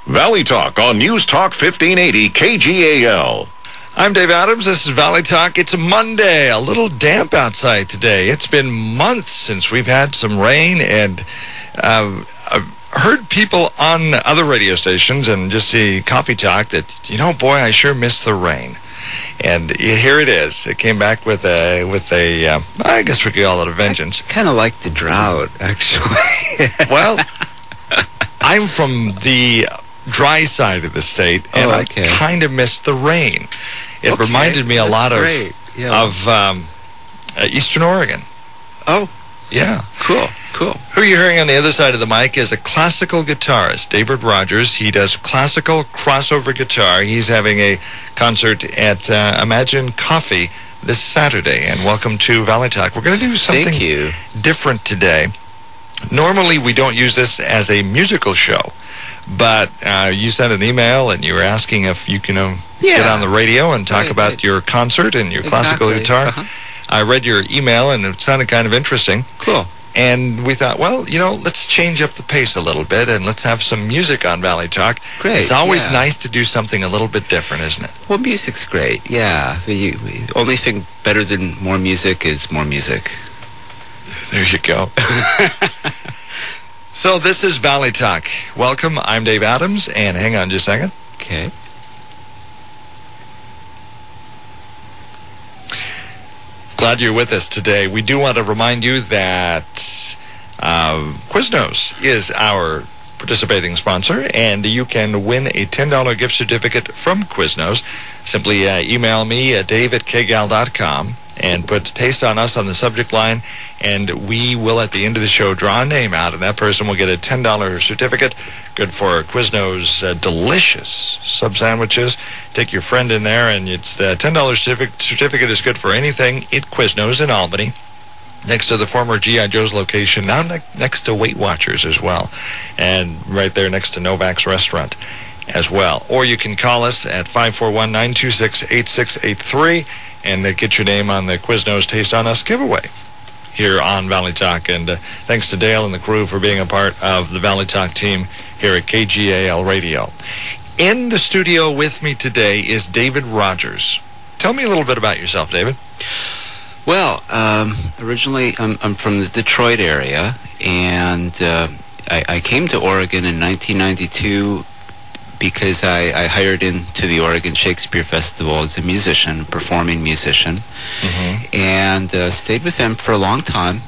Valley Talk on News Talk 1580 KGAL. I'm Dave Adams. This is Valley Talk. It's a Monday, a little damp outside today. It's been months since we've had some rain, and I've heard people on other radio stations and just the coffee talk that, boy, I sure miss the rain. And here it is. It came back with a I guess we could call it a vengeance. I kind of like the drought, actually. Well, I'm from the dry side of the state, and I kind of missed the rain. It reminded me a lot of Eastern Oregon. Oh, yeah. Cool. Who you're hearing on the other side of the mic is a classical guitarist, David Rogers. He does classical crossover guitar. He's having a concert at Imagine Coffee this Saturday, and welcome to Valley Talk. We're going to do something different today. Normally, we don't use this as a musical show, but you sent an email and you were asking if you can get on the radio and talk about your concert and your classical guitar. I read your email and it sounded kind of interesting. Cool. And we thought, well, let's change up the pace a little bit and let's have some music on Valley Talk. Great. It's always nice to do something a little bit different, isn't it? Well, music's great, yeah. The only thing better than more music is more music. There you go. So this is Valley Talk. Welcome. I'm Dave Adams, and hang on just a second. Okay. Glad you're with us today. We do want to remind you that Quiznos is our participating sponsor, and you can win a $10 gift certificate from Quiznos. Simply email me at dave@kgal.com and put Taste on Us on the subject line, and we will, at the end of the show, draw a name out, and that person will get a $10 certificate, good for Quiznos' delicious sub-sandwiches. Take your friend in there, and it's the $10 certificate is good for anything at Quiznos in Albany, next to the former G.I. Joe's location, now next to Weight Watchers as well, and right there next to Novak's Restaurant as well. Or you can call us at 541-926-8683 and get your name on the Quiznos Taste on Us giveaway here on Valley Talk. And thanks to Dale and the crew for being a part of the Valley Talk team here at KGAL Radio. In the studio with me today is David Rogers. Tell me a little bit about yourself, David. Well, originally I'm from the Detroit area, and I came to Oregon in 1992 because I hired into the Oregon Shakespeare Festival as a musician, performing musician, and stayed with them for a long time.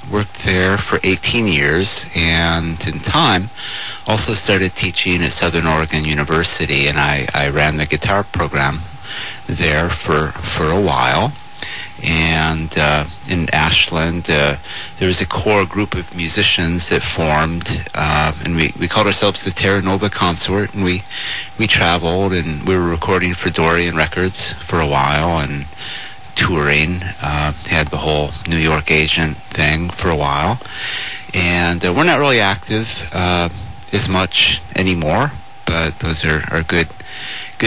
Worked there for 18 years, and in time also started teaching at Southern Oregon University, and I ran the guitar program there for a while. And in Ashland, there was a core group of musicians that formed, and we called ourselves the Terra Nova Consort, and we traveled, and we were recording for Dorian Records for a while, and touring, had the whole New York agent thing for a while, and we're not really active as much anymore, but those are good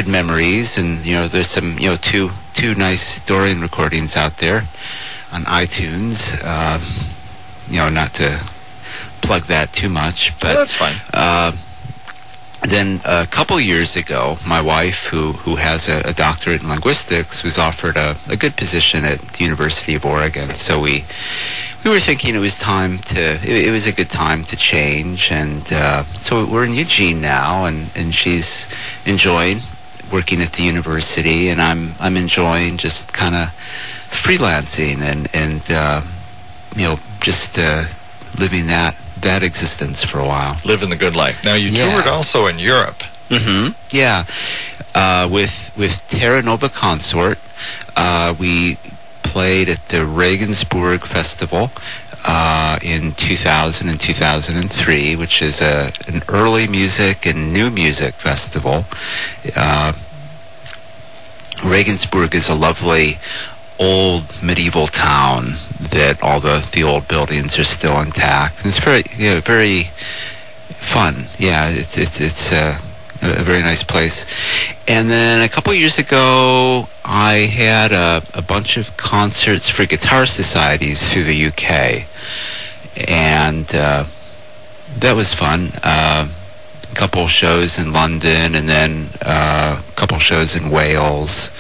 memories. And there's some two nice Dorian recordings out there on iTunes. Not to plug that too much, but that's fine. Then a couple years ago, my wife, who has a doctorate in linguistics, was offered a good position at the University of Oregon. So we were thinking it was it was a good time to change, and so we're in Eugene now, and she's enjoying working at the university, and I'm enjoying just kind of freelancing and just living that existence for a while. Living the good life. Now, you toured also in Europe. Yeah. With Terra Nova Consort, we played at the Regensburg Festival in 2000 and 2003, which is an early music and new music festival. Regensburg is a lovely old medieval town that all the old buildings are still intact. And it's very fun. Yeah, it's a very nice place. And then a couple years ago, I had a bunch of concerts for guitar societies through the UK, and that was fun. couple shows in London, and then a couple shows in Wales,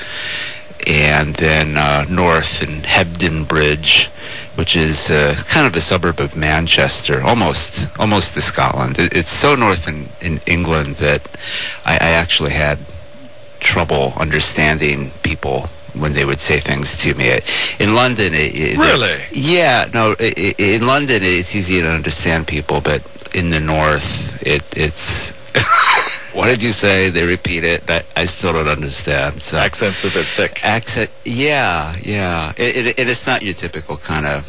and then north in Hebden Bridge, which is kind of a suburb of Manchester, almost to Scotland. It's so north in England that I actually had trouble understanding people when they would say things to me. In London, really? Yeah, no. In London, it's easy to understand people, but in the north, it's. What did you say? They repeat it. I still don't understand. So. Accent's a bit thick. Accent, yeah. It's not your typical kind of,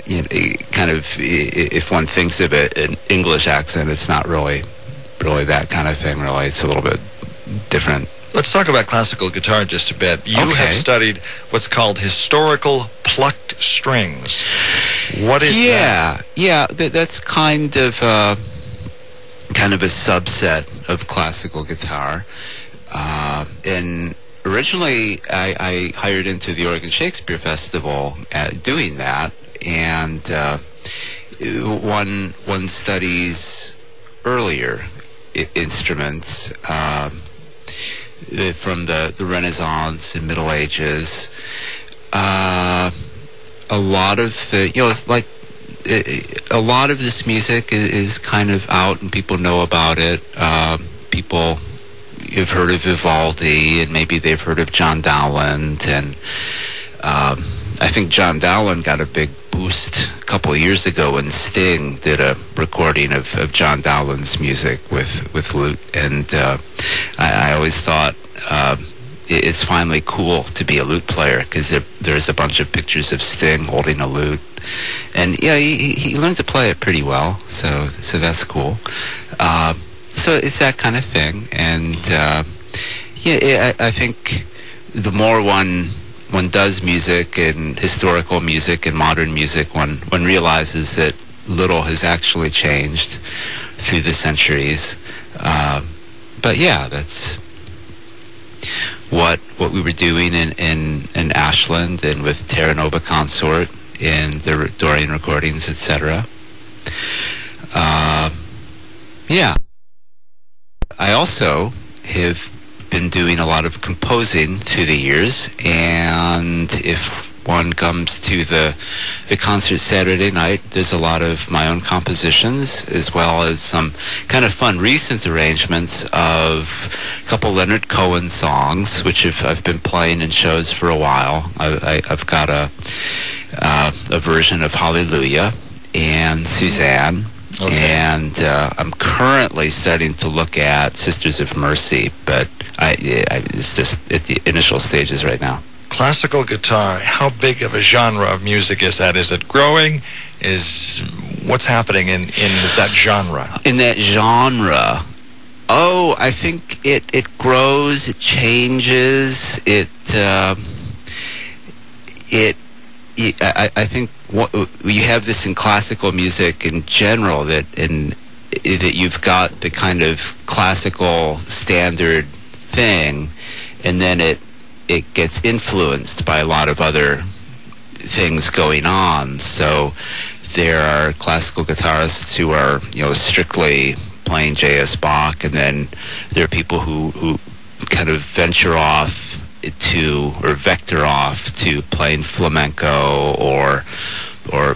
if one thinks of it, an English accent, it's not really that kind of thing. Really, it's a little bit different. Let's talk about classical guitar just a bit. You have studied what's called historical plucked strings. What is that? Yeah, that's kind of a subset of classical guitar. And originally, I hired into the Oregon Shakespeare Festival doing that, and one studies earlier instruments. From the Renaissance and Middle Ages, a lot of the, a lot of this music is kind of out and people know about it. People have heard of Vivaldi, and maybe they've heard of John Dowland, and I think John Dowland got a big boost a couple of years ago when Sting did a recording of John Dowland's music with lute, and I always thought it's finally cool to be a lute player, because there's a bunch of pictures of Sting holding a lute, and yeah, he learned to play it pretty well, so that's cool. So it's that kind of thing, and I think the more one does music, and historical music and modern music, one realizes that little has actually changed through the centuries. But yeah, that's what we were doing in Ashland and with Terra Nova Consort in the Dorian recordings, etc. Yeah. I also have been doing a lot of composing through the years, and if one comes to the concert Saturday night, there's a lot of my own compositions, as well as some kind of fun recent arrangements of a couple Leonard Cohen songs, which I've been playing in shows for a while. I've got a version of Hallelujah and Suzanne. Okay. And I'm currently starting to look at Sisters of Mercy, but it's just at the initial stages right now. Classical guitar, how big of a genre of music is that? Is it growing? What's happening in that genre? In that genre, I think it grows, it changes, I think you have this in classical music in general, that you've got the kind of classical standard thing, and then it gets influenced by a lot of other things going on. So there are classical guitarists who are strictly playing J.S. Bach, and then there are people who kind of venture off or vector off to playing flamenco or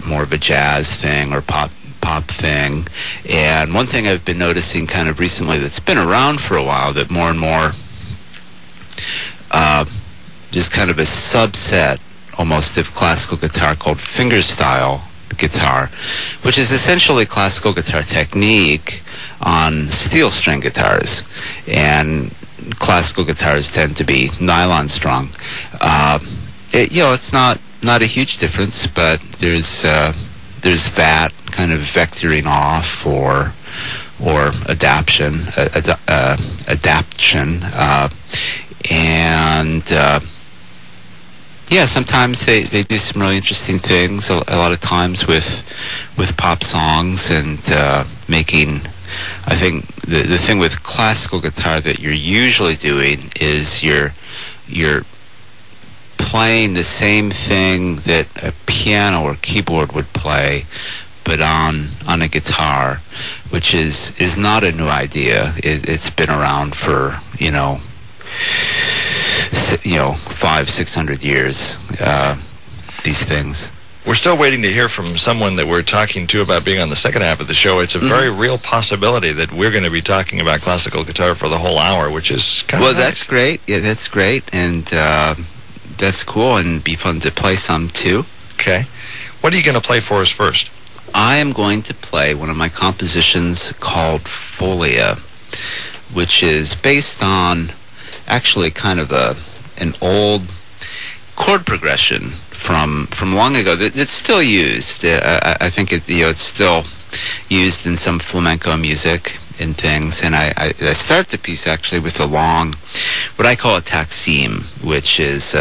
more of a jazz thing or pop thing. And one thing I've been noticing kind of recently that's been around for a while, that more and more just kind of a subset almost of classical guitar called fingerstyle guitar, which is essentially classical guitar technique on steel string guitars. And classical guitars tend to be nylon strung. It's not a huge difference, but there's that kind of vectoring off or adaptation, and sometimes they do some really interesting things. A lot of times with pop songs, and making. I think the thing with classical guitar that you're usually doing is you're playing the same thing that a piano or keyboard would play, but on a guitar, which is not a new idea. It's been around for 500-600 years. These things. We're still waiting to hear from someone that we're talking to about being on the second half of the show. It's a very real possibility that we're going to be talking about classical guitar for the whole hour, which is kind of well. nice. That's great. Yeah, that's great, and that's cool, and be fun to play some too. Okay. What are you going to play for us first? I am going to play one of my compositions called Folia, which is based on actually kind of an old chord progression from long ago that's still used. I think it's still used in some flamenco music and things. And I start the piece actually with a long, what I call a taksim, which is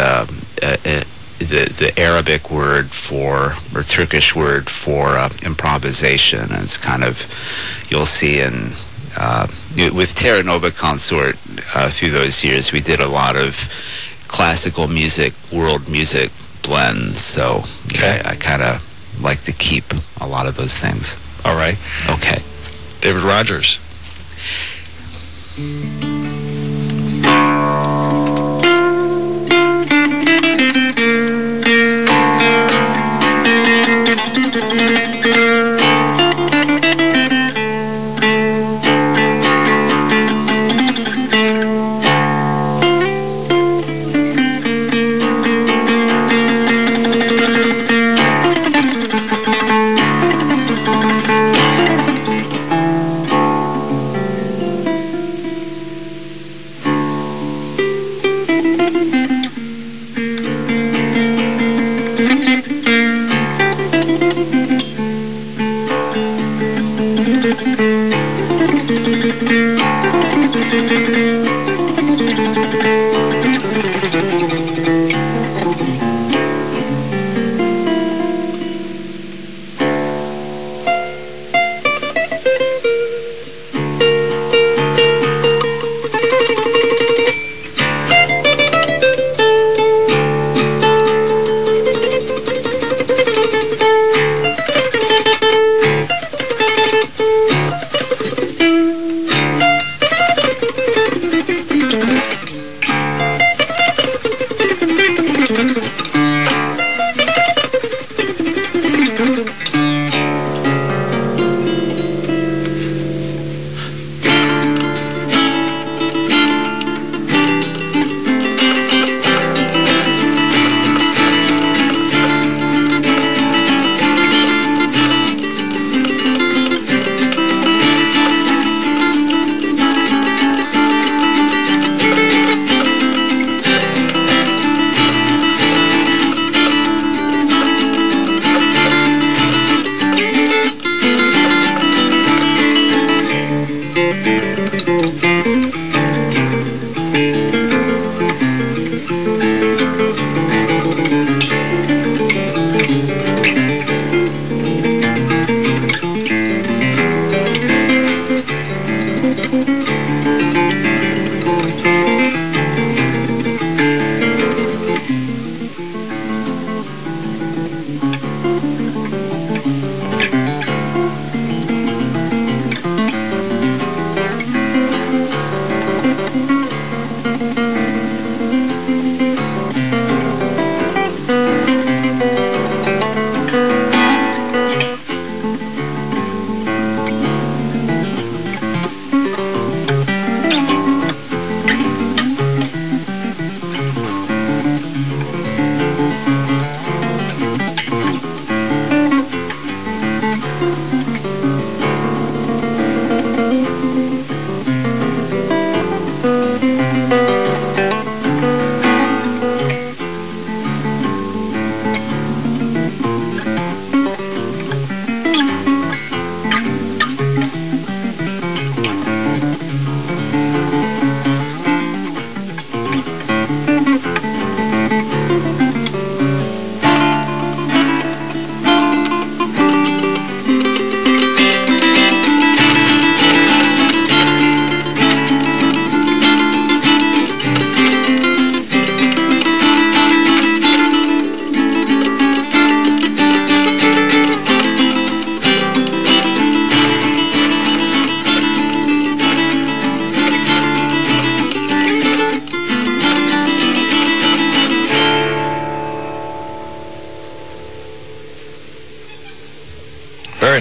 the Arabic word for, or Turkish word for improvisation. And it's kind of, you'll see in with Terra Nova Consort through those years, we did a lot of classical music, world music blends. So I kind of like to keep a lot of those things. All right. Okay. David Rogers.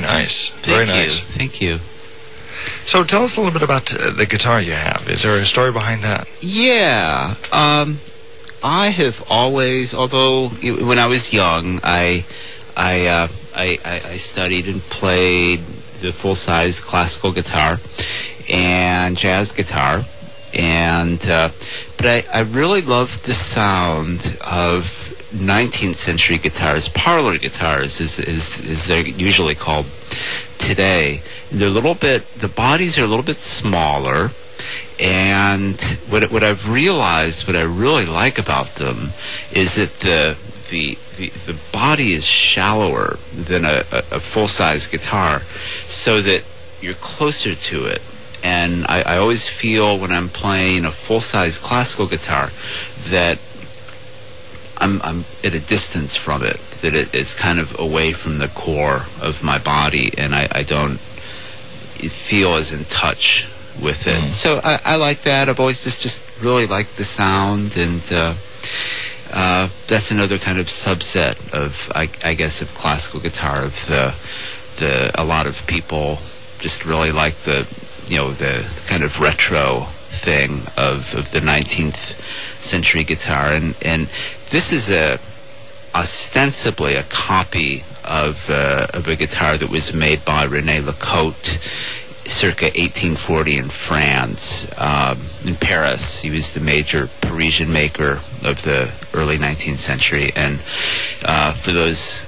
Very nice. Very nice. Thank you. So tell us a little bit about the guitar you have. Is there a story behind that? Yeah. I have always, although when I was young, I studied and played the full-size classical guitar and jazz guitar, and but I really loved the sound of 19th century guitars, parlor guitars, as they're usually called today. They're a little bit, the bodies are a little bit smaller, and what I've realized, what I really like about them, is that the body is shallower than a full-size guitar, so that you're closer to it. And I always feel when I'm playing a full-size classical guitar that I'm at a distance from it, that it's kind of away from the core of my body, and I don't feel as in touch with it. So I like that. I've always just really liked the sound, and that's another kind of subset of, I guess, of classical guitar. Of a lot of people just really like the kind of retro thing of the 19th century guitar, and this is ostensibly a copy of a guitar that was made by René Lecote circa 1840 in France, in Paris. He was the major Parisian maker of the early 19th century, and for those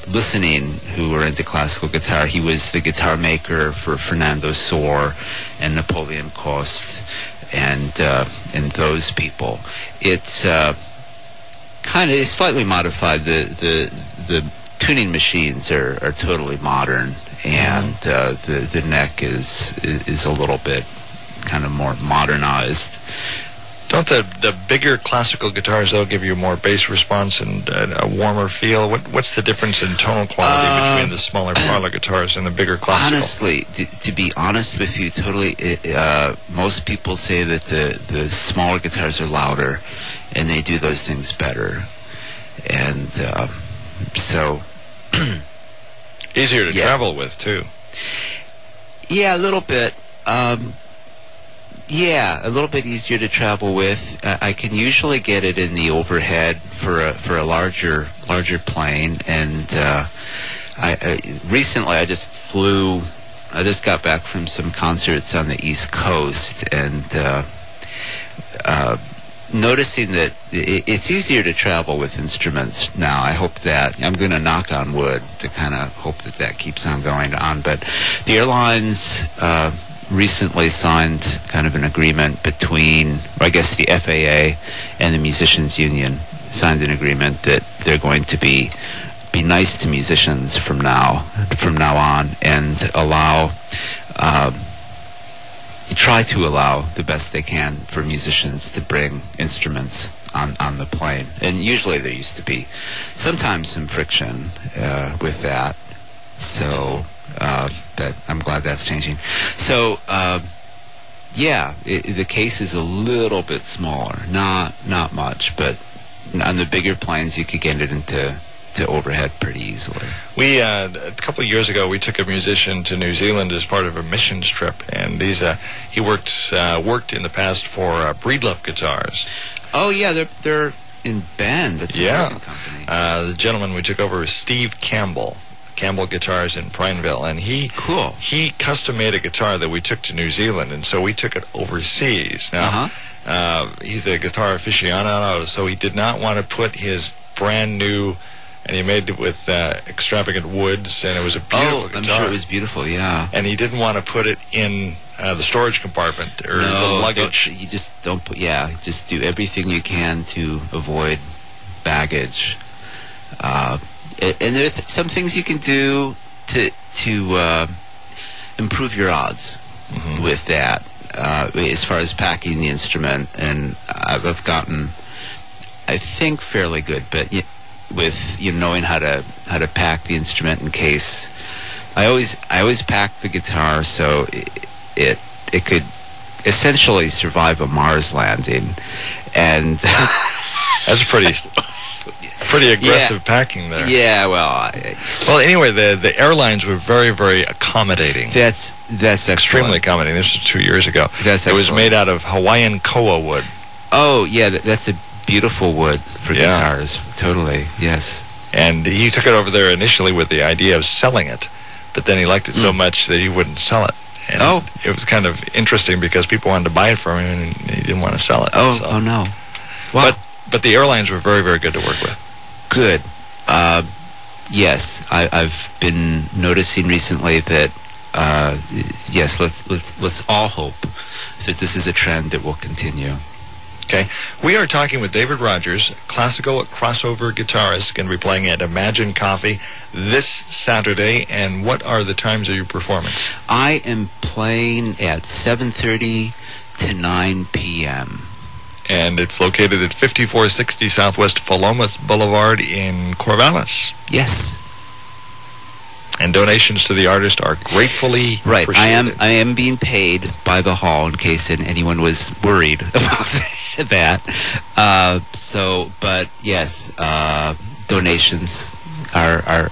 listening who were into classical guitar, he was the guitar maker for Fernando Sor and Napoleon Coste and those people. It's kind of slightly modified. The tuning machines are totally modern, and the neck is a little bit kind of more modernized. Don't the bigger classical guitars, though, give you more bass response and a warmer feel? What's the difference in tonal quality between the smaller parlor guitars and the bigger classical? Honestly, to be honest with you, totally, most people say that the smaller guitars are louder, and they do those things better. And so... Easier to travel with, too. Yeah, a little bit. Yeah, a little bit easier to travel with. I can usually get it in the overhead for a larger plane. And recently I just got back from some concerts on the East Coast, and noticing that it's easier to travel with instruments now. I hope that, I'm going to knock on wood to kind of hope that keeps on going on. But the airlines recently signed kind of an agreement between, or I guess the FAA and the Musicians Union signed an agreement that they're going to be nice to musicians from now on, and try to allow the best they can for musicians to bring instruments on the plane. And usually there used to be sometimes some friction with that. So that I'm glad that's changing. So the case is a little bit smaller, not much, but on the bigger planes you could get it into overhead pretty easily. We a couple of years ago we took a musician to New Zealand as part of a missions trip, and he worked in the past for Breedlove Guitars. Oh yeah, they're in Bend. That's a American company. The gentleman we took over is Steve Campbell Guitars in Prineville, and he custom made a guitar that we took to New Zealand, and so we took it overseas. Now he's a guitar aficionado, so he did not want to put his brand new, and he made it with extravagant woods, and it was a beautiful guitar. I'm sure it was beautiful, yeah. And he didn't want to put it in the storage compartment or the luggage. You just don't put, just do everything you can to avoid baggage. And there are some things you can do to improve your odds with that, as far as packing the instrument. And I've gotten, I think, fairly good, but with knowing how to pack the instrument in case. I always pack the guitar so it could essentially survive a Mars landing, and that's pretty pretty aggressive packing there. Yeah, well... Well, anyway, the airlines were very, very accommodating. That's extremely accommodating. This was 2 years ago. That's It was made out of Hawaiian koa wood. Oh, yeah, that's a beautiful wood for guitars. Totally, yes. And he took it over there initially with the idea of selling it, but then he liked it so much that he wouldn't sell it. And it was kind of interesting because people wanted to buy it from him, and he didn't want to sell it. Oh no. Wow. But the airlines were very, very good to work with. Good. Yes, I've been noticing recently that. Yes, let's all hope that this is a trend that will continue. Okay. We are talking with David Rogers, classical crossover guitarist, going to be playing at Imagine Coffee this Saturday. And what are the times of your performance? I am playing at 7:30 to 9 p.m. And it's located at 5460 Southwest Philomath Boulevard in Corvallis. Yes. And donations to the artist are gratefully appreciated. I am being paid by the hall in case anyone was worried about that. But yes, donations are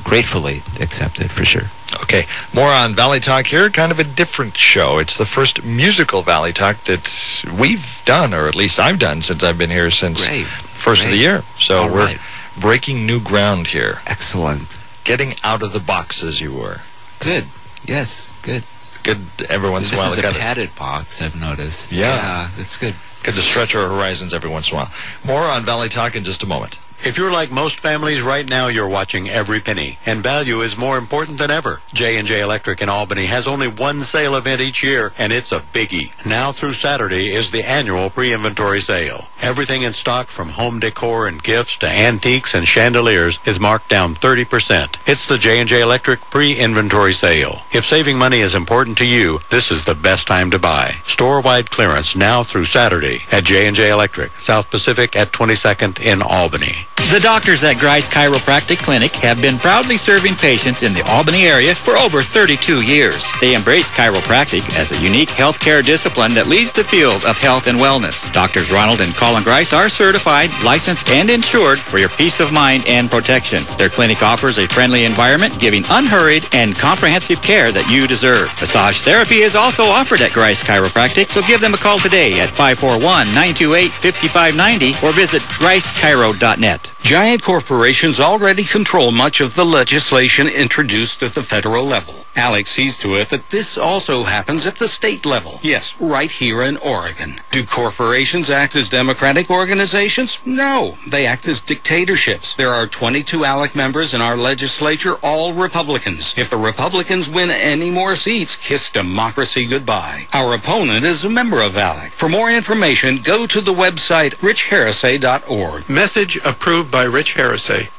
gratefully accepted for sure. Okay, more on Valley Talk here. Kind of a different show. It's the first musical Valley Talk that we've done, or at least I've done since I've been here since first of the year. So we're breaking new ground here. Excellent. Getting out of the box, as you were. Good. Yes. Good. Good every once in a while. This is a padded box, I've noticed. Yeah. That's good. Good to stretch our horizons every once in a while. More on Valley Talk in just a moment. If you're like most families right now, you're watching every penny, and value is more important than ever. J&J Electric in Albany has only one sale event each year, and it's a biggie. Now through Saturday is the annual pre-inventory sale. Everything in stock from home decor and gifts to antiques and chandeliers is marked down 30%. It's the J&J Electric pre-inventory sale. If saving money is important to you, this is the best time to buy. Store-wide clearance now through Saturday at J&J Electric, South Pacific at 22nd in Albany. The doctors at Grice Chiropractic Clinic have been proudly serving patients in the Albany area for over 32 years. They embrace chiropractic as a unique healthcare discipline that leads the field of health and wellness. Doctors Ronald and Colin Grice are certified, licensed, and insured for your peace of mind and protection. Their clinic offers a friendly environment, giving unhurried and comprehensive care that you deserve. Massage therapy is also offered at Grice Chiropractic, so give them a call today at 541-928-5590 or visit gricechiro.net. Giant corporations already control much of the legislation introduced at the federal level. Alex sees to it that this also happens at the state level. Yes, right here in Oregon. Do corporations act as democratic organizations? No, they act as dictatorships. There are 22 ALEC members in our legislature, all Republicans. If the Republicans win any more seats, kiss democracy goodbye. Our opponent is a member of ALEC. For more information, go to the website richharrisay.org. Message approved by Rich Harrisay.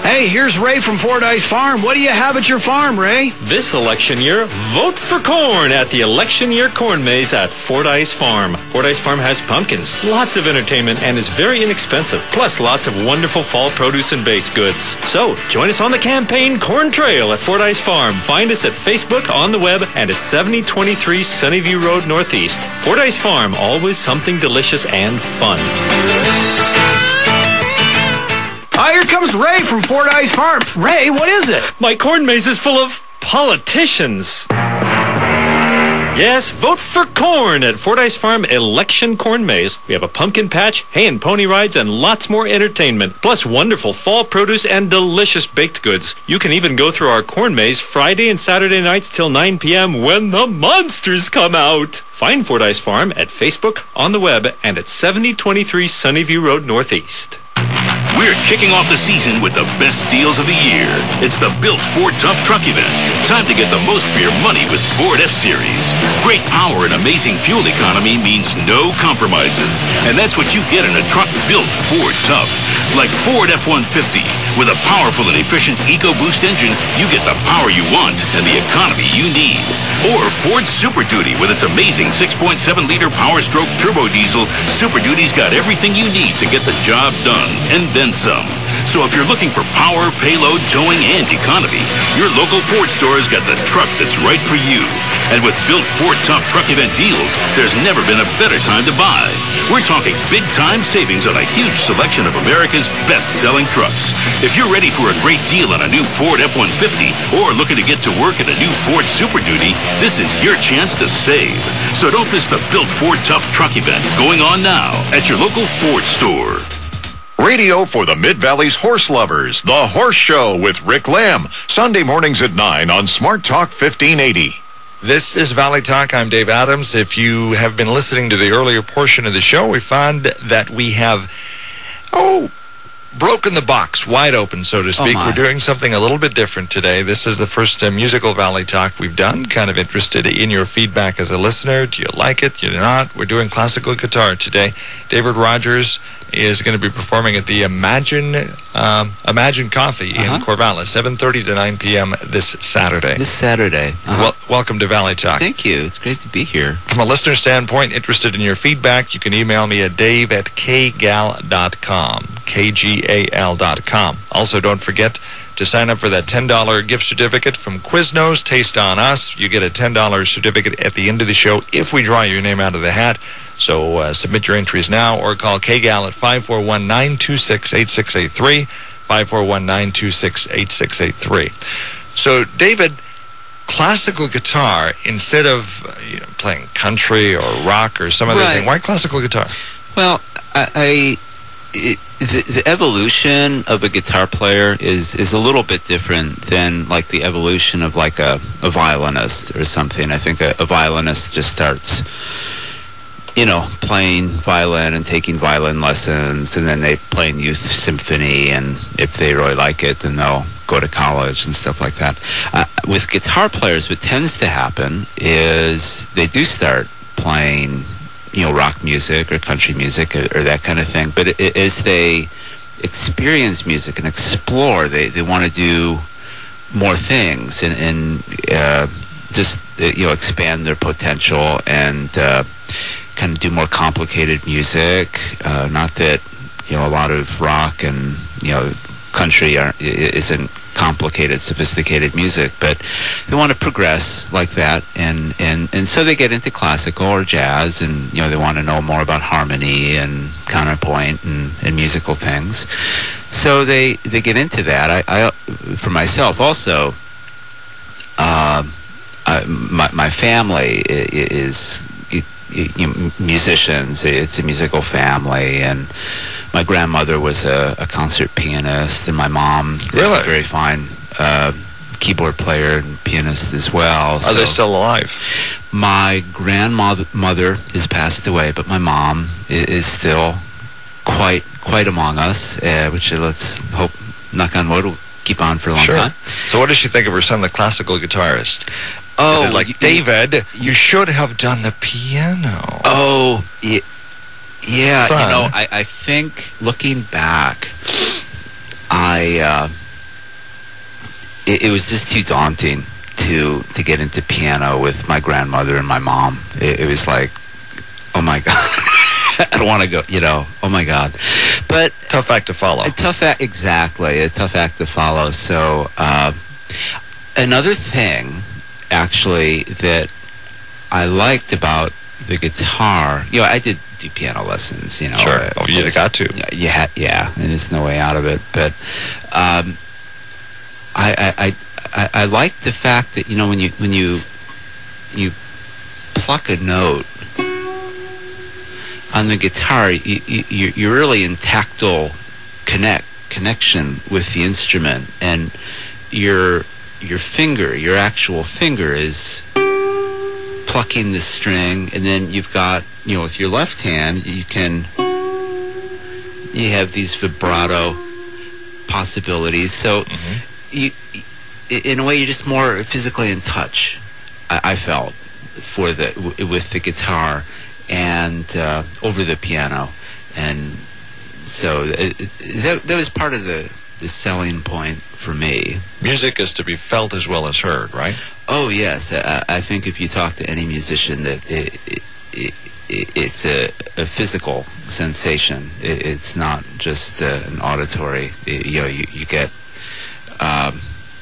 Hey, here's Ray from Fordyce Farm. What do you have at your farm, Ray? This election year, vote for corn at the election year corn maze at Fordyce Farm. Fordyce Farm has pumpkins, lots of entertainment, and is very inexpensive, plus lots of wonderful fall produce and baked goods. So, join us on the campaign Corn Trail at Fordyce Farm. Find us at Facebook, on the web, and at 7023 Sunnyview Road Northeast. Fordyce Farm, always something delicious and fun. Here comes Ray from Fordyce Farm. Ray, what is it? My corn maze is full of politicians. Yes, vote for corn at Fordyce Farm Election Corn Maze. We have a pumpkin patch, hay and pony rides, and lots more entertainment, plus wonderful fall produce and delicious baked goods. You can even go through our corn maze Friday and Saturday nights till 9 p.m. when the monsters come out. Find Fordyce Farm at Facebook, on the web, and at 7023 Sunnyview Road Northeast. We're kicking off the season with the best deals of the year. It's the Built Ford Tough Truck event. Time to get the most for your money with Ford F-Series. Great power and amazing fuel economy means no compromises. And that's what you get in a truck built Ford Tough. Like Ford F-150. With a powerful and efficient EcoBoost engine, you get the power you want and the economy you need. Or Ford Super Duty with its amazing 6.7-liter Power Stroke turbo diesel. Super Duty's got everything you need to get the job done, and then some. So if you're looking for power, payload, towing, and economy, your local Ford store has got the truck that's right for you. And with Built Ford Tough Truck event deals, there's never been a better time to buy. We're talking big-time savings on a huge selection of America's best-selling trucks. If you're ready for a great deal on a new Ford F-150 or looking to get to work in a new Ford Super Duty, this is your chance to save. So don't miss the Built Ford Tough Truck event going on now at your local Ford store. Radio for the Mid-Valley's horse lovers, The Horse Show with Rick Lamb, Sunday mornings at 9 on Smart Talk 1580. This is Valley Talk. I'm Dave Adams. If you have been listening to the earlier portion of the show, we found that we have, broken the box wide open, so to speak. We're doing something a little bit different today. This is the first musical Valley Talk we've done. Kind of interested in your feedback as a listener. Do you like it? Do you not? We're doing classical guitar today. David Rogers is going to be performing at the Imagine Coffee in Corvallis, 7:30 to 9 p.m. this Saturday. This Saturday. Welcome to Valley Talk. Thank you. It's great to be here. From a listener standpoint, interested in your feedback, you can email me at dave@kgal.com, KGAL.com. Also, don't forget to sign up for that $10 gift certificate from Quiznos. Taste on Us. You get a $10 certificate at the end of the show if we draw your name out of the hat. So submit your entries now or call KGAL at 541-926-8683, 541-926-8683. So, David, classical guitar, instead of playing country or rock or some other thing, why classical guitar? Well, the evolution of a guitar player is a little bit different than like the evolution of like a violinist or something. I think a violinist just starts playing violin and taking violin lessons, and then they play in youth symphony, and if they really like it, then they'll go to college and stuff like that. With guitar players, what tends to happen is they do start playing rock music or country music or that kind of thing, but as they experience music and explore, they want to do more things and just expand their potential and kind of do more complicated music. Not that a lot of rock and country isn't complicated, sophisticated music, but they want to progress like that, and so they get into classical or jazz, and they want to know more about harmony and counterpoint and musical things. So they get into that. I for myself also, my family is musicians. It's a musical family, and my grandmother was a concert pianist, and my mom is a very fine keyboard player and pianist as well. Are they still alive? My grandmother has passed away, but my mom is still quite among us, which let's hope, knock on wood, will keep on for a long time. So what does she think of her son, the classical guitarist? Oh, is it like, David, you should have done the piano. Oh, yeah. Son. I think looking back, it was just too daunting to get into piano with my grandmother and my mom. It was like, oh my God, I don't want to go. Oh my God. But tough act to follow. Exactly, a tough act to follow. So another thing, actually, that I liked about the guitar, I did do piano lessons, Sure. You got to. Yeah, and there's no way out of it. But I like the fact that when you pluck a note on the guitar, you're really in tactile connection with the instrument, and your actual finger is plucking the string, and then you've got, with your left hand, you have these vibrato possibilities. So you, in a way, you're just more physically in touch, I felt, with the guitar and over the piano. And so that was part of the selling point for me. Music is to be felt as well as heard, right? Oh, yes. I think if you talk to any musician, that it's a physical sensation. It's not just an auditory. You get,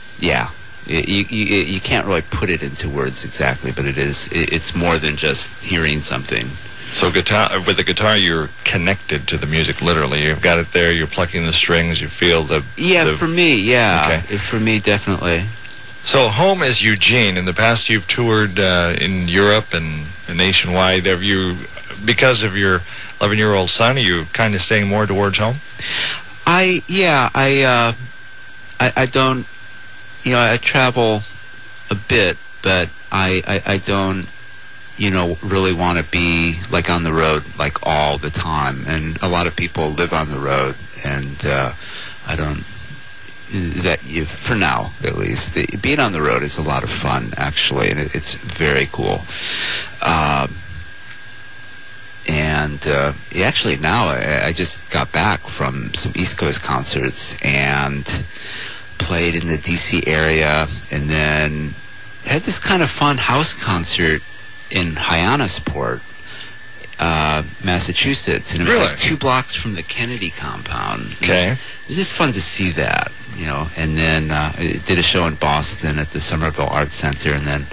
you can't really put it into words exactly, but it's more than just hearing something. So with the guitar, you're connected to the music, literally. You've got it there, you're plucking the strings, you feel the... Yeah, for me, yeah. Okay. For me, definitely. So home is Eugene. In the past, you've toured in Europe and nationwide. Have you, because of your 11-year-old son, are you kind of staying more towards home? I don't, I travel a bit, but I don't, really want to be like on the road like all the time. And a lot of people live on the road, and I don't. For now, at least, being on the road is a lot of fun, actually, and it's very cool. Actually, now I just got back from some East Coast concerts and played in the D.C. area, and then had this kind of fun house concert in Hyannisport, Massachusetts, and it was like 2 blocks from the Kennedy compound. Okay. It was just fun to see that, and then I did a show in Boston at the Somerville Arts Center, and then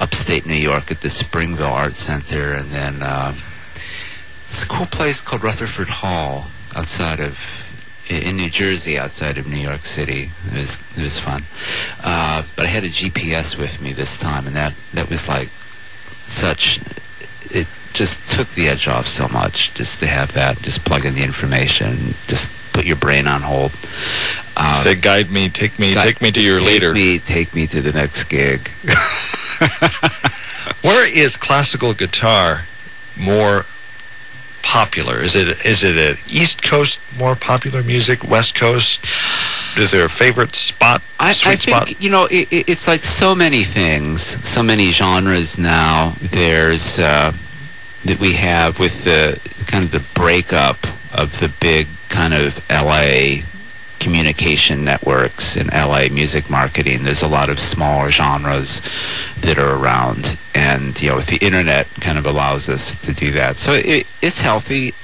upstate New York at the Springville Arts Center, and then this cool place called Rutherford Hall in New Jersey, outside of New York City. It was fun. But I had a GPS with me this time, and that was like it just took the edge off so much, just to have that, just plug in the information, just put your brain on hold. Say, guide me, take me to your leader. Take me to the next gig. Where is classical guitar more popular? Is it an East Coast more popular music, West Coast? Is there a favorite spot? I think, it's like so many things, so many genres now. There's that we have with the kind of the breakup of the big kind of LA communication networks and LA music marketing. There's a lot of smaller genres that are around, and with the internet kind of allows us to do that. So it's healthy.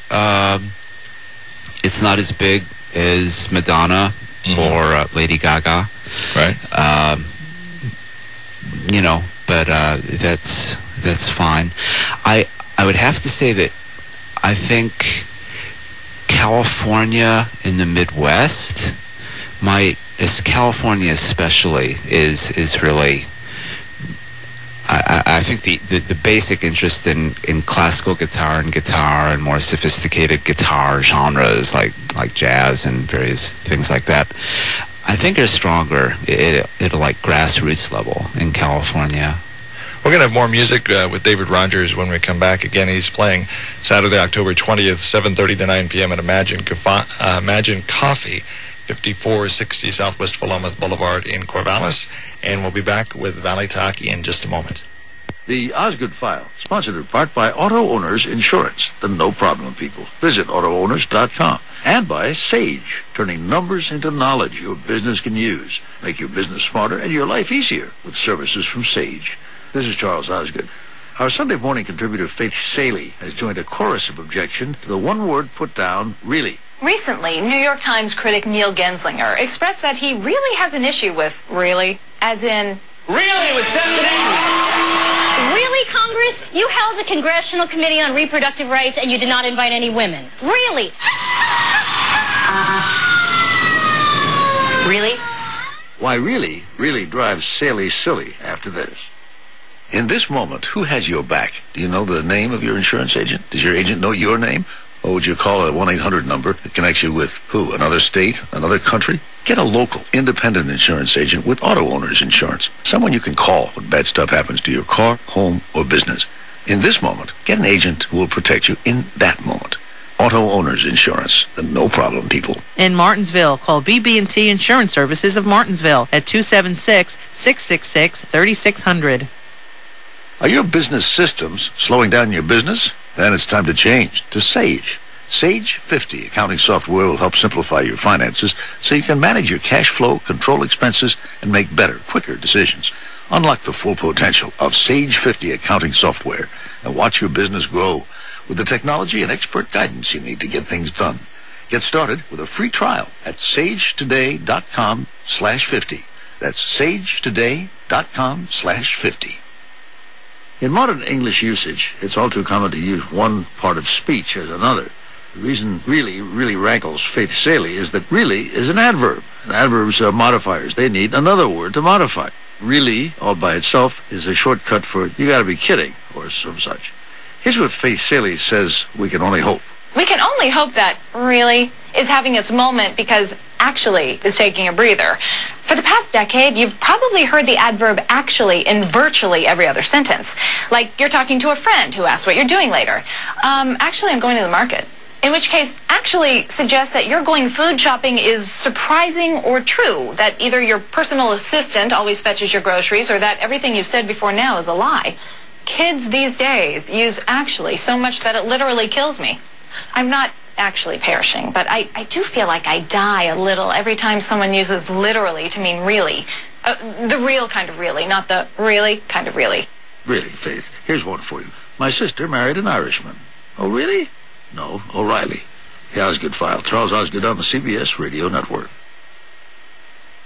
It's not as big as Madonna or Lady Gaga, right? But that's fine. I would have to say that I think California in the Midwest California especially is really, I think the basic interest in classical guitar and more sophisticated guitar genres like jazz and various things like that, I think are stronger at a like grassroots level in California. We're going to have more music with David Rogers when we come back. Again, he's playing Saturday, October 20th, 7:30 to 9 p.m. at Imagine Coffee, 5460 Southwest Philomath Boulevard in Corvallis. And we'll be back with Valley Talk in just a moment. The Osgood File, sponsored in part by Auto Owners Insurance, the no-problem people. Visit AutoOwners.com. And by Sage, turning numbers into knowledge your business can use. Make your business smarter and your life easier with services from Sage. This is Charles Osgood. Our Sunday morning contributor Faith Saley has joined a chorus of objection to the one word put down, really. Recently, New York Times critic Neil Genslinger expressed that he really has an issue with really, as in... Really with 7 A's? Really, Congress? You held a congressional committee on reproductive rights and you did not invite any women. Really? Really? Why really drives Saley silly after this. In this moment, who has your back? Do you know the name of your insurance agent? Does your agent know your name? Or would you call a 1-800 number that connects you with who? Another state? Another country? Get a local, independent insurance agent with Auto Owners Insurance. Someone you can call when bad stuff happens to your car, home, or business. In this moment, get an agent who will protect you in that moment. Auto Owners Insurance, the no-problem people. In Martinsville, call BB&T Insurance Services of Martinsville at 276-666-3600. Are your business systems slowing down your business? Then it's time to change to Sage. Sage 50 accounting software will help simplify your finances so you can manage your cash flow, control expenses, and make better, quicker decisions. Unlock the full potential of Sage 50 accounting software and watch your business grow with the technology and expert guidance you need to get things done. Get started with a free trial at sagetoday.com/50. That's sagetoday.com/50. In modern English usage, it's all too common to use one part of speech as another. The reason really rankles Faith Saley is that really is an adverb. And adverbs are modifiers. They need another word to modify. Really, all by itself, is a shortcut for you gotta be kidding, or some such. Here's what Faith Saley says we can only hope. We can only hope that really is having its moment because actually is taking a breather. For the past decade, you've probably heard the adverb actually in virtually every other sentence. Like you're talking to a friend who asks what you're doing later. Actually, I'm going to the market. In which case, actually suggests that your going food shopping is surprising or true, that either your personal assistant always fetches your groceries or that everything you've said before now is a lie. Kids these days use actually so much that it literally kills me. I'm not actually perishing, but I do feel like I die a little every time someone uses literally to mean really. The real kind of really, not the really kind of really. Really, Faith, here's one for you. My sister married an Irishman. Oh, really? No, O'Reilly. The Osgood File. Charles Osgood on the CBS Radio Network.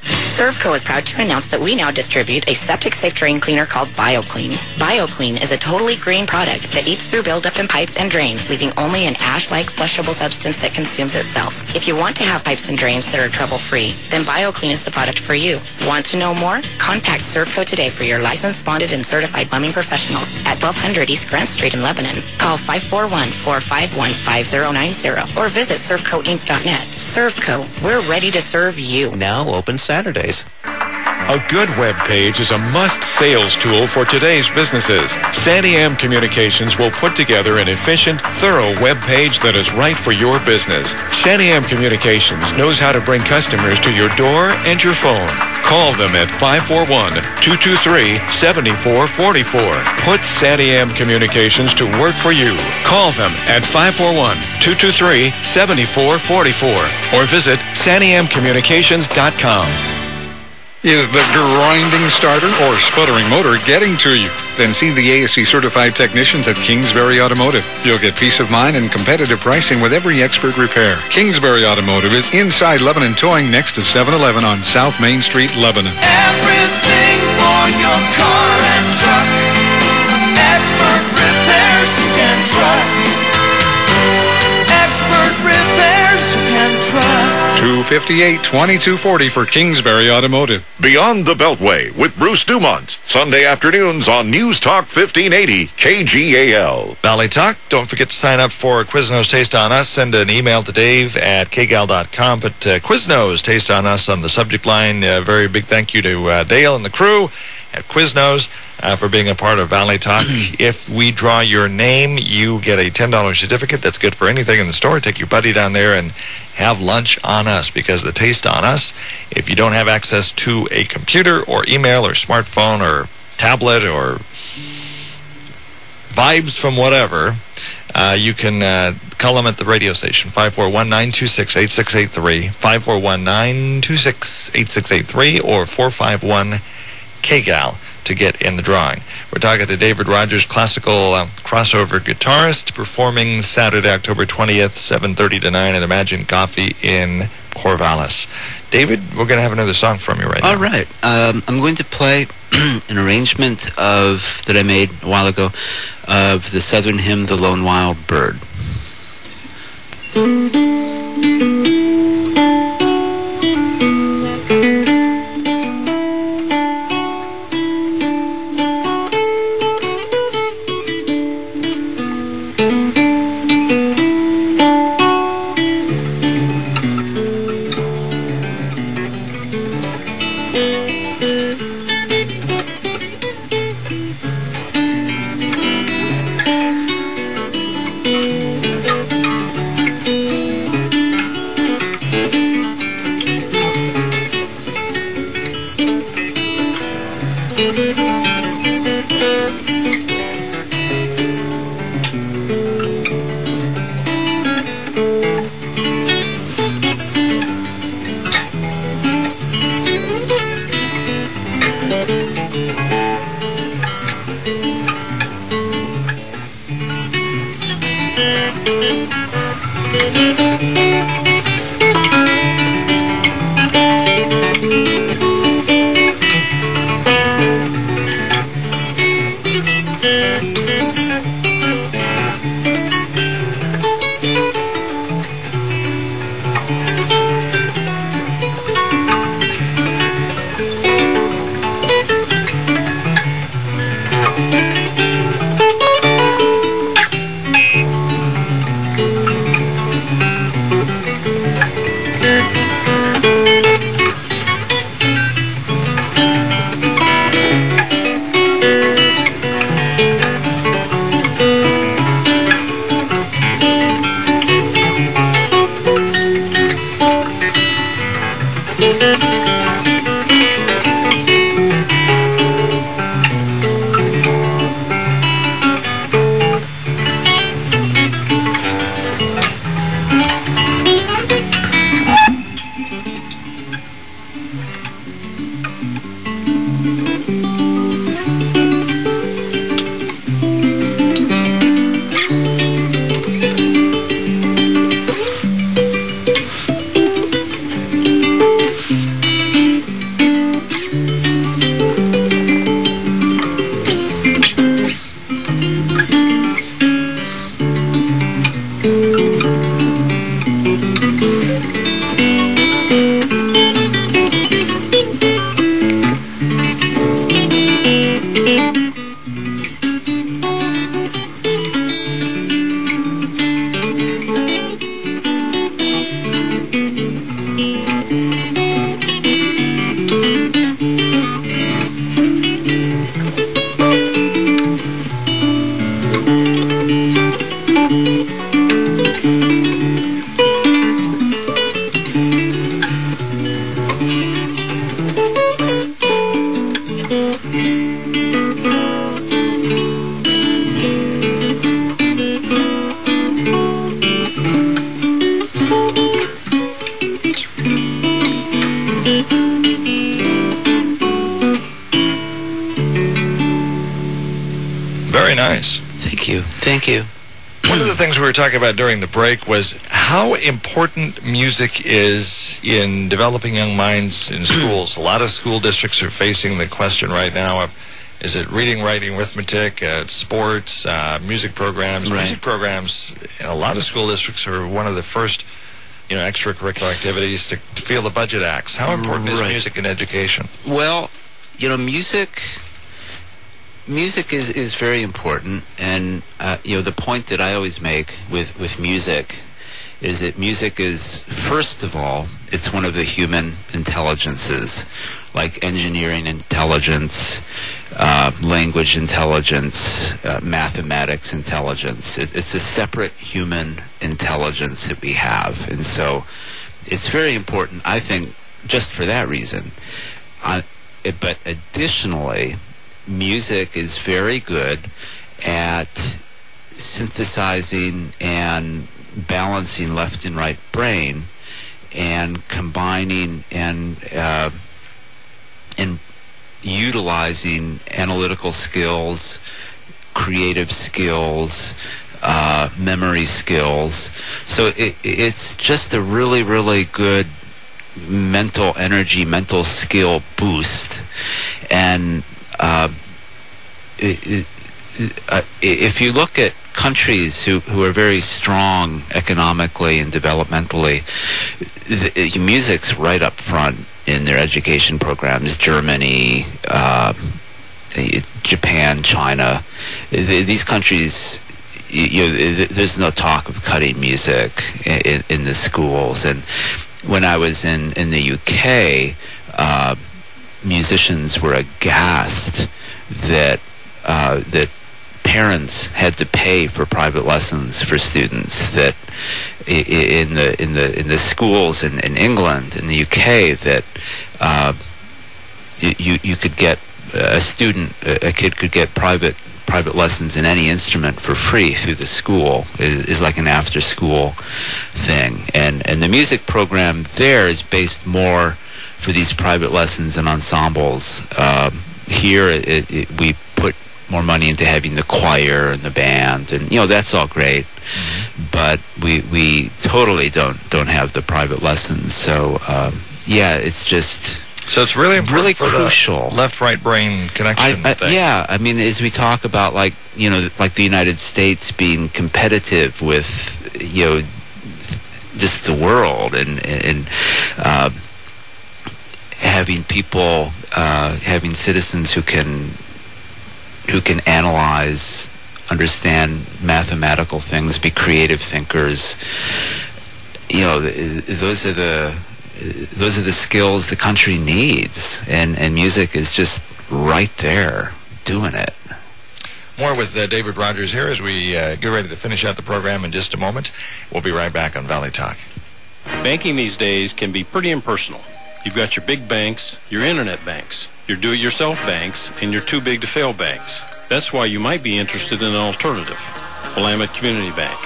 Servco is proud to announce that we now distribute a septic-safe drain cleaner called BioClean. BioClean is a totally green product that eats through buildup in pipes and drains, leaving only an ash-like flushable substance that consumes itself. If you want to have pipes and drains that are trouble-free, then BioClean is the product for you. Want to know more? Contact Servco today for your licensed, bonded, and certified plumbing professionals at 1200 East Grant Street in Lebanon. Call 541-451-5090 or visit servcoinc.net. Servco, we're ready to serve you. Now open Saturdays. A good web page is a must sales tool for today's businesses. Sandy M Communications will put together an efficient, thorough web page that is right for your business. Sandy M Communications knows how to bring customers to your door and your phone. Call them at 541-223-7444. Put Sandy M Communications to work for you. Call them at 541-223-7444 or visit sandymcommunications.com. Is the grinding starter or sputtering motor getting to you? Then see the ASE certified technicians at Kingsbury Automotive. You'll get peace of mind and competitive pricing with every expert repair. Kingsbury Automotive is inside Lebanon Towing next to 7-Eleven on South Main Street, Lebanon. Everything for your car and truck. Expert repairs you can trust. Expert repairs you can trust. 258-2240 for Kingsbury Automotive. Beyond the Beltway with Bruce Dumont. Sunday afternoons on News Talk 1580 KGAL. Valley Talk. Don't forget to sign up for Quiznos Taste on Us. Send an email to Dave at kgal.com. Put Quiznos Taste on Us on the subject line. Very big thank you to Dale and the crew at Quiznos for being a part of Valley Talk. If we draw your name, you get a $10 certificate. That's good for anything in the store. Take your buddy down there and have lunch on us, because the Taste on Us, if you don't have access to a computer or email or smartphone or tablet or vibes from whatever, you can call them at the radio station, 541-926-8683, 541-926-8683, or 451-KGAL to get in the drawing. We're talking to David Rogers, classical crossover guitarist, performing Saturday, October 20th, 7:30 to 9 at Imagine Coffee in Corvallis. David, we're going to have another song from you right now. All right. I'm going to play an arrangement that I made a while ago of the Southern hymn, The Lone Wild Bird. Very nice. Thank you. Thank you. One of the things we were talking about during the break was how important music is in developing young minds in schools. A lot of school districts are facing the question right now of, is it reading, writing, arithmetic, sports, music programs? Right. Music programs in a lot of school districts are one of the first, extracurricular activities to feel the budget acts. How important is music in education? Well, music is very important, and the point that I always make with music is that music is, first of all, it's one of the human intelligences, like engineering intelligence, language intelligence, mathematics intelligence. It's a separate human intelligence that we have, and so it's very important, I think, just for that reason. But additionally, music is very good at synthesizing and balancing left and right brain, and combining and utilizing analytical skills, creative skills, memory skills. So it's just a really, really good mental energy, mental skill boost. And if you look at countries who are very strong economically and developmentally, music's right up front in their education programs. Germany, Japan, China, these countries, there's no talk of cutting music in the schools. And when I was in the UK, musicians were aghast that parents had to pay for private lessons for students. That in the schools in England, in the UK, that you could get a kid could get private lessons in any instrument for free through the school. Is like an after school thing, and the music program there is based more for these private lessons and ensembles. Here we put more money into having the choir and the band, and that's all great, but we totally don't have the private lessons. So it's just. So it's really important, really for crucial. The left-right brain connection thing. Yeah, I mean, as we talk about, like the United States being competitive with just the world, and having people, having citizens who can analyze, understand mathematical things, be creative thinkers. Those are the skills the country needs, and music is just right there doing it. More with David Rogers here as we get ready to finish out the program in just a moment. We'll be right back on Valley Talk. Banking these days can be pretty impersonal. You've got your big banks, your internet banks, your do-it-yourself banks, and your too-big-to-fail banks. That's why you might be interested in an alternative, Willamette Community Bank.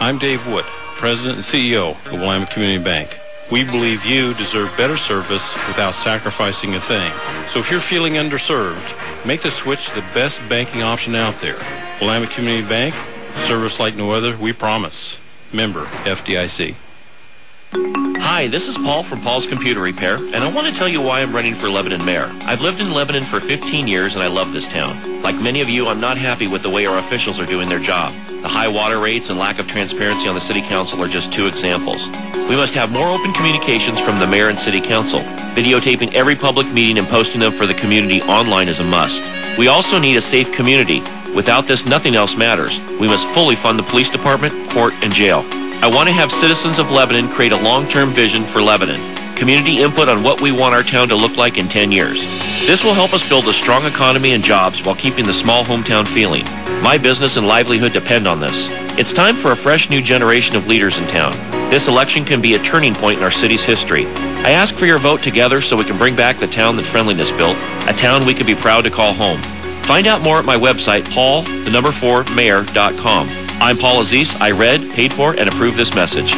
I'm Dave Wood, President and CEO of Willamette Community Bank. We believe you deserve better service without sacrificing a thing. So if you're feeling underserved, make the switch to the best banking option out there. Willamette Community Bank, service like no other, we promise. Member FDIC. Hi, this is Paul from Paul's Computer Repair, and I want to tell you why I'm running for Lebanon Mayor. I've lived in Lebanon for 15 years, and I love this town. Like many of you, I'm not happy with the way our officials are doing their job. The high water rates and lack of transparency on the City Council are just two examples. We must have more open communications from the Mayor and City Council. Videotaping every public meeting and posting them for the community online is a must. We also need a safe community. Without this, nothing else matters. We must fully fund the police department, court, and jail. I want to have citizens of Lebanon create a long-term vision for Lebanon. community input on what we want our town to look like in 10 years. This will help us build a strong economy and jobs while keeping the small hometown feeling. My business and livelihood depend on this. It's time for a fresh new generation of leaders in town. This election can be a turning point in our city's history. I ask for your vote together so we can bring back the town that friendliness built, a town we can be proud to call home. Find out more at my website, paul4mayor.com. I'm Paul Aziz. I read, paid for, and approve this message.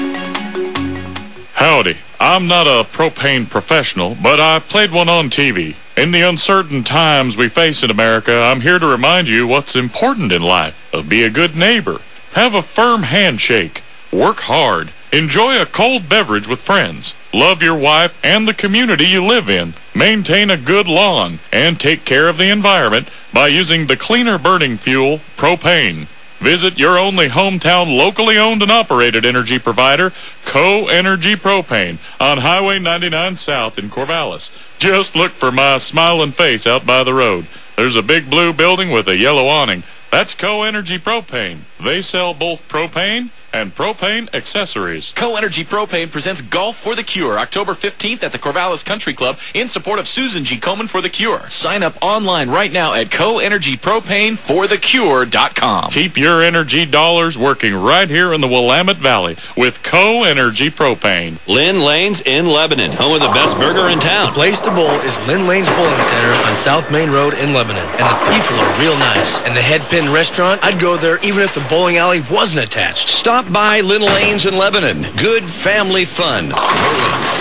Howdy. I'm not a propane professional, but I played one on TV. In the uncertain times we face in America, I'm here to remind you what's important in life. Be a good neighbor. Have a firm handshake. Work hard. Enjoy a cold beverage with friends. Love your wife and the community you live in. Maintain a good lawn. And take care of the environment by using the cleaner burning fuel, propane. Visit your only hometown locally owned and operated energy provider, Co-Energy Propane, on Highway 99 South in Corvallis. Just look for my smiling face out by the road. There's a big blue building with a yellow awning. That's Co-Energy Propane. They sell both propane and propane accessories. Co-Energy Propane presents Golf for the Cure, October 15th at the Corvallis Country Club in support of Susan G. Komen for the Cure. Sign up online right now at coenergypropaneforthecure.com. Keep your energy dollars working right here in the Willamette Valley with Co-Energy Propane. Lynn Lanes in Lebanon, home of the best burger in town. The place to bowl is Lynn Lanes Bowling Center on South Main Road in Lebanon. And the people are real nice. And the Head Pin Restaurant, I'd go there even if the bowling alley wasn't attached. Stop by Lynn Lanes in Lebanon. Good family fun.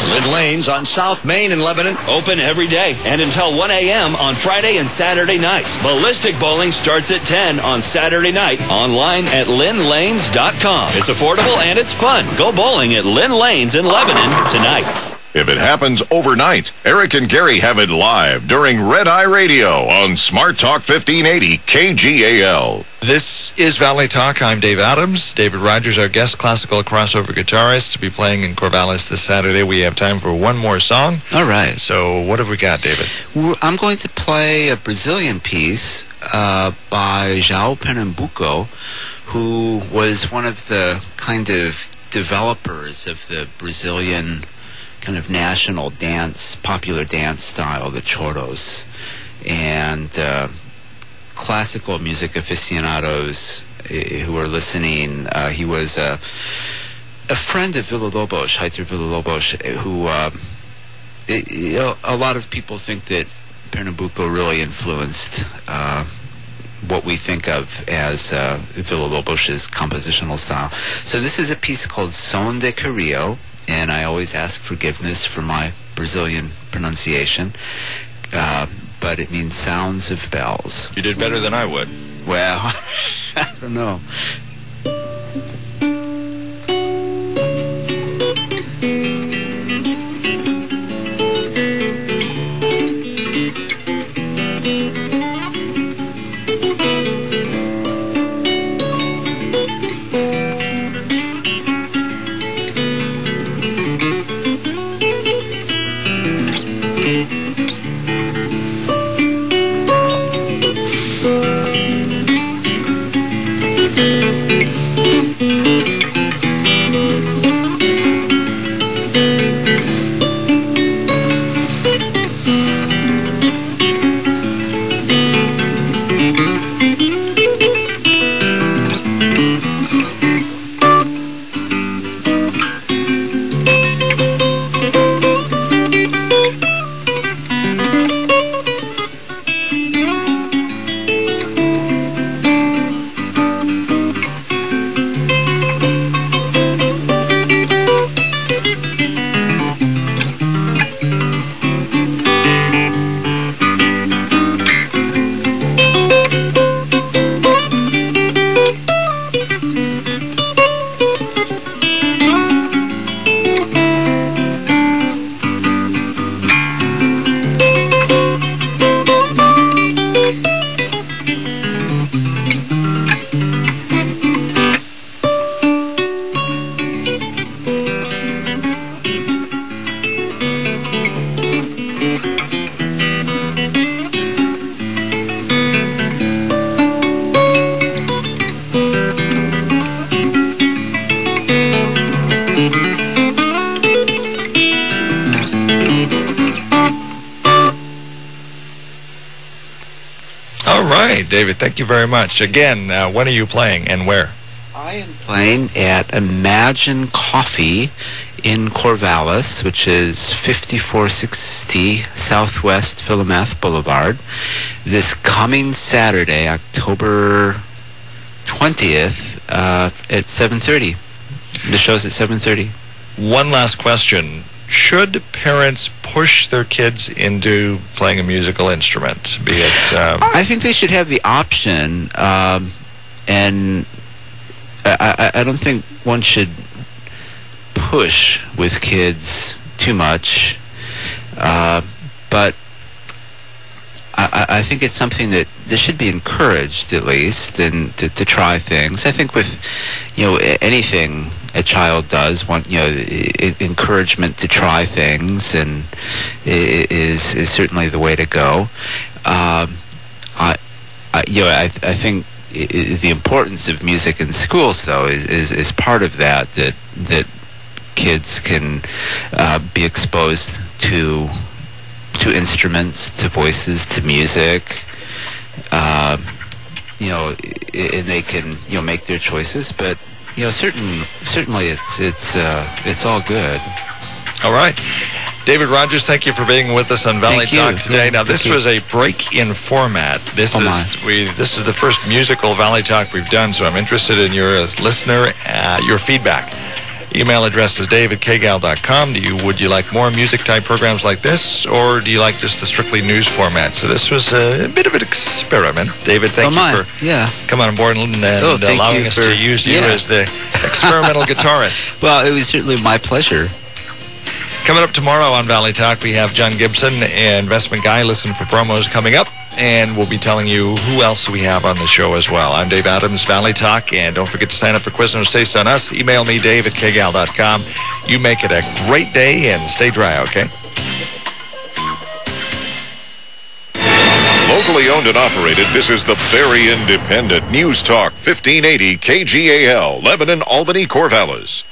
Lynn Lanes on South Main in Lebanon. Open every day and until 1 a.m. on Friday and Saturday nights. Ballistic bowling starts at 10 on Saturday night. Online at lynnlanes.com. It's affordable and it's fun. Go bowling at Lynn Lanes in Lebanon tonight. If it happens overnight, Eric and Gary have it live during Red Eye Radio on Smart Talk 1580 KGAL. This is Valley Talk. I'm Dave Adams. David Rogers, our guest classical crossover guitarist, to be playing in Corvallis this Saturday. We have time for one more song. All right. So what have we got, David? I'm going to play a Brazilian piece by João Pernambuco, who was one of the kind of developers of the Brazilian kind of national dance, popular dance style, the choros, and classical music aficionados who are listening. He was a friend of Villa-Lobos, Heitor Villa-Lobos, who a lot of people think that Pernambuco really influenced what we think of as Villa-Lobos' compositional style. So this is a piece called Som de Carrillo, and I always ask forgiveness for my Brazilian pronunciation, but it means sounds of bells. You did better than I would. Well, I don't know. right, David, thank you very much. Again, when are you playing and where? I am playing at Imagine Coffee in Corvallis, which is 5460 Southwest Philomath Boulevard, this coming Saturday, October 20th, at 7:30. The show's at 7:30. One last question. Should parents push their kids into playing a musical instrument? Be it... I think they should have the option, and I don't think one should push with kids too much, but I think it's something that should be encouraged, at least, and to try things. I think with anything a child does, encouragement to try things, and is certainly the way to go. I think the importance of music in schools, though, is part of that kids can be exposed to instruments, to voices, to music, and they can make their choices. But certainly it's all good. All right. David Rogers, thank you for being with us on Valley Talk today. Now, this was a break-in format. This is the first musical Valley Talk we've done, so I'm interested in your listener, your feedback. Email address is dave@kgal.com. Would you like more music-type programs like this, or do you like just the strictly news format? So this was a bit of an experiment. David, thank you for coming on board and allowing us to use you as the experimental guitarist. Well, it was certainly my pleasure. Coming up tomorrow on Valley Talk, we have John Gibson, investment guy. Listen for promos coming up, and we'll be telling you who else we have on the show as well. I'm Dave Adams, Valley Talk, and don't forget to sign up for Quiznos Taste on Us. Email me, dave@kgal.com. You make it a great day, and stay dry, okay? Locally owned and operated, this is the very independent News Talk 1580 KGAL, Lebanon, Albany, Corvallis.